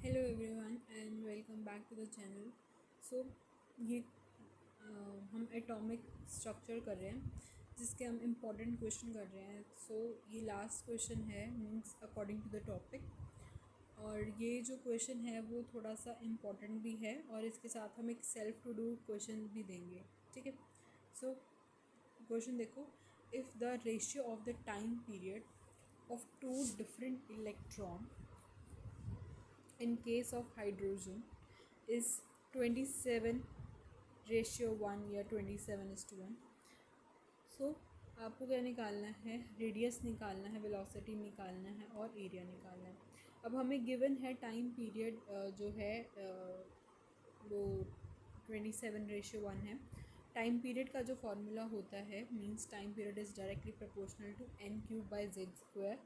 Hello everyone and welcome back to the channel. So ये हम atomic structure कर रहे हैं जिसके हम इम्पॉर्टेंट क्वेश्चन कर रहे हैं। ये लास्ट क्वेश्चन है means according to the topic, और ये जो क्वेश्चन है वो थोड़ा सा इम्पॉर्टेंट भी है और इसके साथ हम एक सेल्फ टू डू क्वेश्चन भी देंगे। ठीक है, सो क्वेश्चन देखो। If the ratio of the time period of two different electron in case of hydrogen is 27:1 या 27:1। सो आपको क्या निकालना है, रेडियस निकालना है, वेलोसिटी निकालना है और एरिया निकालना है। अब हमें गिवन है टाइम पीरियड जो है वो 27:1 है। टाइम पीरियड का जो फॉर्मूला होता है means time period is directly proportional to n³/z²।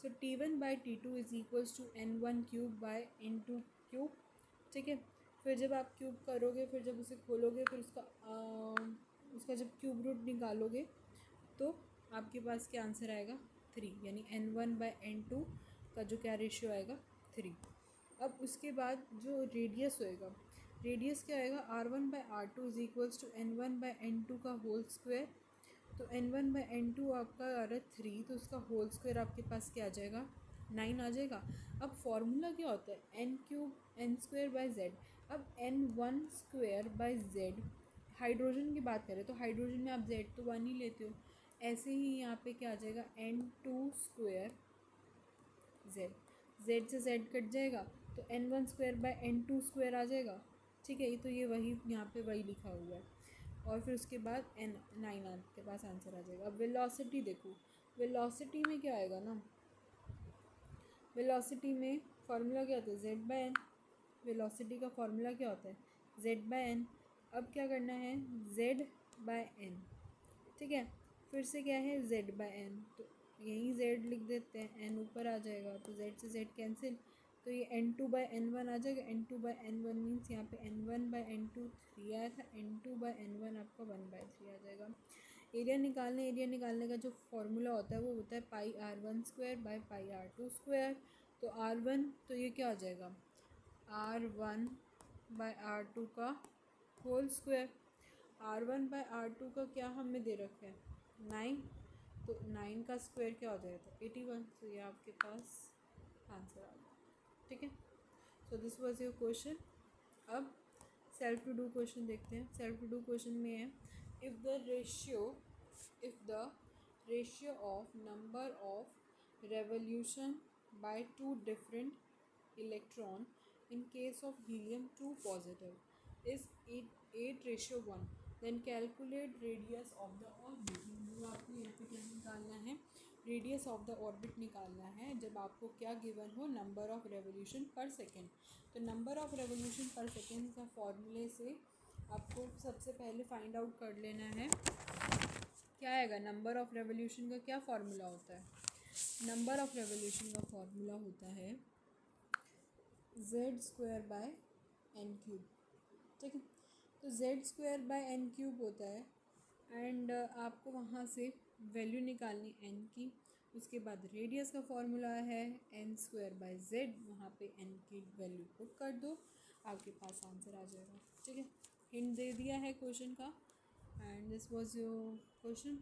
So T1/T2 is equals to n1³ ठीक है। फिर जब आप क्यूब करोगे, फिर जब उसे खोलोगे, फिर उसका जब क्यूब रूट निकालोगे तो आपके पास क्या आंसर आएगा 3, यानी n1/n2 का जो क्या रेशियो आएगा 3। अब उसके बाद जो रेडियस होएगा, रेडियस क्या आएगा r1/r2 is equals to n1/n2 का होल स्क्वायर। तो n1/n2 आपका आ रहा है 3, तो उसका होल स्क्वायर आपके पास क्या आ जाएगा 9 आ जाएगा। अब फॉर्मूला क्या होता है n²/z। अब n1/z हाइड्रोजन की बात करें तो हाइड्रोजन में आप z तो 1 ही लेते हो, ऐसे ही यहाँ पे क्या आ जाएगा n2²z। z से z कट जाएगा तो n1²/n2² आ जाएगा। ठीक है, तो ये वही यहाँ पे वही लिखा हुआ है और फिर उसके बाद n9 आपके पास आंसर आ जाएगा। अब वेलोसिटी देखो, वेलोसिटी में क्या आएगा ना, वेलोसिटी में फार्मूला क्या होता है z/n। वेलोसिटी का फार्मूला क्या होता है z/n। अब क्या करना है z/n, ठीक है। फिर से क्या है z/n, तो यहीं z लिख देते हैं, n ऊपर आ जाएगा तो z से z कैंसिल, तो ये n2/n1 आ जाएगा। n2/n1 मीन्स यहाँ पे n1/n2 3 आया था, n2/n1 आपका 1/3 आ जाएगा। एरिया निकालने का जो फॉर्मूला होता है वो होता है πr1²/πr2²। तो r1 तो ये क्या आ जाएगा r1/r2 का होल स्क्वायर। r1/r2 का क्या हमें दे रखा है 9, तो 9 का स्क्वायर क्या हो जाएगा तो 81। तो ये आपके पास आंसर आ गया। ठीक है, so this was your question. अब सेल्फ टू डू क्वेश्चन देखते हैं। सेल्फ टू डू क्वेश्चन में है if the ratio of number of revolution by two different electron in case of helium 2 positive is 8:1, then calculate radius of the orbit. वो आपको यहाँ पे क्या निकालना है, रेडियस ऑफ द ऑर्बिट निकालना है जब आपको क्या गिवन हो नंबर ऑफ रेवोल्यूशन पर सेकेंड। तो नंबर ऑफ रेवोल्यूशन पर सेकेंड का फॉर्मूले से आपको सबसे पहले फाइंड आउट कर लेना है क्या आएगा। नंबर ऑफ रेवोल्यूशन का क्या फार्मूला होता है, नंबर ऑफ रेवोल्यूशन का फार्मूला होता है z²/n³। ठीक है, तो z²/n³ होता है एंड आपको वहाँ से वैल्यू निकालनी n की। उसके बाद रेडियस का फॉर्मूला है n²/z, वहाँ पे n की वैल्यू पुट कर दो, आपके पास आंसर आ जाएगा। ठीक है, हिंट दे दिया है क्वेश्चन का and this was your question.